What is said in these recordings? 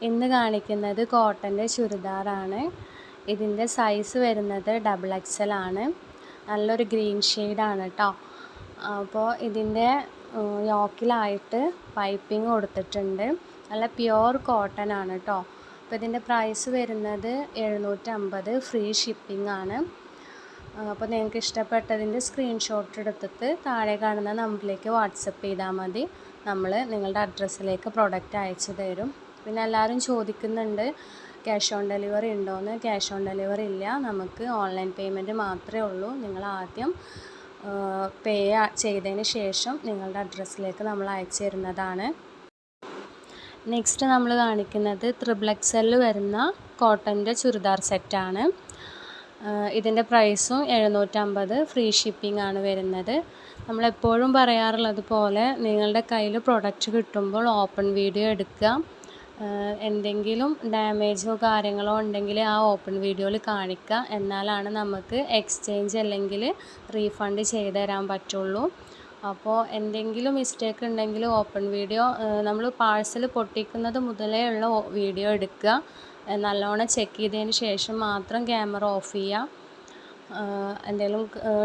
ഇന്ന് കാണിക്കുന്നത് കോട്ടൻ്റെ ചുരിദാറാണ്. ഇതിൻ്റെ സൈസ് വരുന്നത് XXL ആണ്. നല്ലൊരു ഗ്രീൻ ഷെയ്ഡാണ് കേട്ടോ. അപ്പോൾ ഇതിൻ്റെ യോക്കിലായിട്ട് പൈപ്പിംഗ് കൊടുത്തിട്ടുണ്ട്. നല്ല പ്യുവർ കോട്ടൺ ആണ് കേട്ടോ. അപ്പോൾ ഇതിൻ്റെ പ്രൈസ് വരുന്നത് 750, ഫ്രീ ഷിപ്പിംഗ് ആണ്. അപ്പോൾ നിങ്ങൾക്ക് ഇഷ്ടപ്പെട്ടതിൻ്റെ സ്ക്രീൻഷോട്ട് എടുത്തിട്ട് താഴെ കാണുന്ന നമ്പറിലേക്ക് വാട്സപ്പ് ചെയ്താൽ മതി. നമ്മൾ നിങ്ങളുടെ അഡ്രസ്സിലേക്ക് പ്രൊഡക്റ്റ് അയച്ചു തരും. പിന്നെ എല്ലാവരും ചോദിക്കുന്നുണ്ട് ക്യാഷ് ഓൺ ഡെലിവറി ഉണ്ടോയെന്ന്. ക്യാഷ് ഓൺ ഡെലിവറി ഇല്ല, നമുക്ക് ഓൺലൈൻ പേയ്മെൻറ്റ് മാത്രമേ ഉള്ളൂ. നിങ്ങൾ ആദ്യം പേ ചെയ്തതിന് ശേഷം നിങ്ങളുടെ അഡ്രസ്സിലേക്ക് നമ്മൾ അയച്ചു തരുന്നതാണ്. നെക്സ്റ്റ് നമ്മൾ കാണിക്കുന്നത് XXL വരുന്ന കോട്ടൻ്റെ ചുരിദാർ സെറ്റാണ്. ഇതിൻ്റെ പ്രൈസും 750, ഫ്രീ ഷിപ്പിംഗ് ആണ് വരുന്നത്. നമ്മളെപ്പോഴും പറയാറുള്ളത് പോലെ നിങ്ങളുടെ കയ്യിൽ പ്രൊഡക്റ്റ് കിട്ടുമ്പോൾ ഓപ്പൺ വീഡിയോ എടുക്കുക. എന്തെങ്കിലും ഡാമേജോ കാര്യങ്ങളോ ഉണ്ടെങ്കിൽ ആ ഓപ്പൺ വീഡിയോയിൽ കാണിക്കുക. എന്നാലാണ് നമുക്ക് എക്സ്ചേഞ്ച് അല്ലെങ്കിൽ റീഫണ്ട് ചെയ്ത് തരാൻ പറ്റുള്ളൂ. അപ്പോൾ എന്തെങ്കിലും മിസ്റ്റേക്ക് ഉണ്ടെങ്കിൽ ഓപ്പൺ വീഡിയോ നമ്മൾ പാഴ്സൽ പൊട്ടിക്കുന്നത് മുതലേ ഉള്ള വീഡിയോ എടുക്കുക. നല്ലോണം ചെക്ക് ചെയ്തതിന് ശേഷം മാത്രം ക്യാമറ ഓഫ് ചെയ്യുക. എന്തെങ്കിലും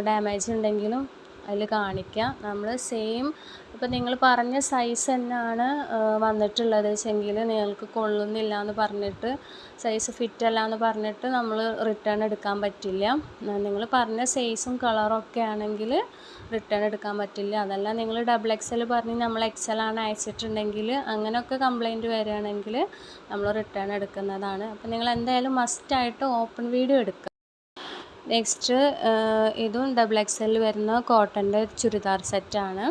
ഡാമേജ് ഉണ്ടെങ്കിലും അതിൽ കാണിക്കുക. നമ്മൾ സെയിം ഇപ്പോൾ നിങ്ങൾ പറഞ്ഞ സൈസ് തന്നെയാണ് വന്നിട്ടുള്ളത് വെച്ചെങ്കിൽ നിങ്ങൾക്ക് കൊള്ളുന്നില്ല എന്ന് പറഞ്ഞിട്ട്, സൈസ് ഫിറ്റ് അല്ല എന്ന് പറഞ്ഞിട്ട് നമ്മൾ റിട്ടേൺ എടുക്കാൻ പറ്റില്ല. നിങ്ങൾ പറഞ്ഞ സൈസും കളറും ഒക്കെ ആണെങ്കിൽ റിട്ടേൺ എടുക്കാൻ പറ്റില്ല. അതല്ല നിങ്ങൾ XXL പറഞ്ഞ് നമ്മൾ XL ആണ് അയച്ചിട്ടുണ്ടെങ്കിൽ അങ്ങനെയൊക്കെ കംപ്ലൈൻറ്റ് വരികയാണെങ്കിൽ നമ്മൾ റിട്ടേൺ എടുക്കുന്നതാണ്. അപ്പോൾ നിങ്ങൾ എന്തായാലും മസ്റ്റായിട്ട് ഓപ്പൺ വീഡിയോ എടുക്കുക. നെക്സ്റ്റ് ഇതും XXL വരുന്ന കോട്ടൻ്റെ ചുരിദാർ സെറ്റാണ്.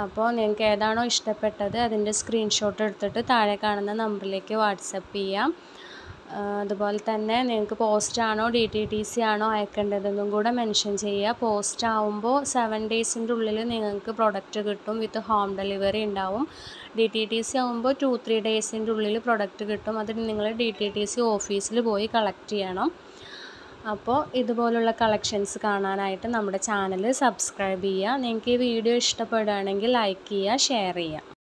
അപ്പോൾ നിങ്ങൾക്ക് ഏതാണോ ഇഷ്ടപ്പെട്ടത് അതിൻ്റെ സ്ക്രീൻഷോട്ട് എടുത്തിട്ട് താഴെ കാണുന്ന നമ്പറിലേക്ക് വാട്സപ്പ് ചെയ്യാം. അതുപോലെ തന്നെ നിങ്ങൾക്ക് പോസ്റ്റ് ആണോ DTDC ആണോ അയക്കേണ്ടതെന്നും കൂടെ മെൻഷൻ ചെയ്യുക. പോസ്റ്റ് ആവുമ്പോൾ 7 ഡേയ്സിൻ്റെ ഉള്ളിൽ നിങ്ങൾക്ക് പ്രൊഡക്റ്റ് കിട്ടും, വിത്ത് ഹോം ഡെലിവറി ഉണ്ടാവും. DTDC ആവുമ്പോൾ 2-3 ഡേയ്സിൻ്റെ ഉള്ളിൽ പ്രൊഡക്റ്റ് കിട്ടും. അത് നിങ്ങൾ DTDC ഓഫീസിൽ പോയി കളക്ട് ചെയ്യണം. അപ്പോൾ ഇതുപോലുള്ള കളക്ഷൻസ് കാണാനായിട്ട് നമ്മുടെ ചാനൽ സബ്സ്ക്രൈബ് ചെയ്യുക. നിങ്ങൾക്ക് ഈ വീഡിയോ ഇഷ്ടപ്പെടുകയാണെങ്കിൽ ലൈക്ക് ചെയ്യുക, ഷെയർ ചെയ്യുക.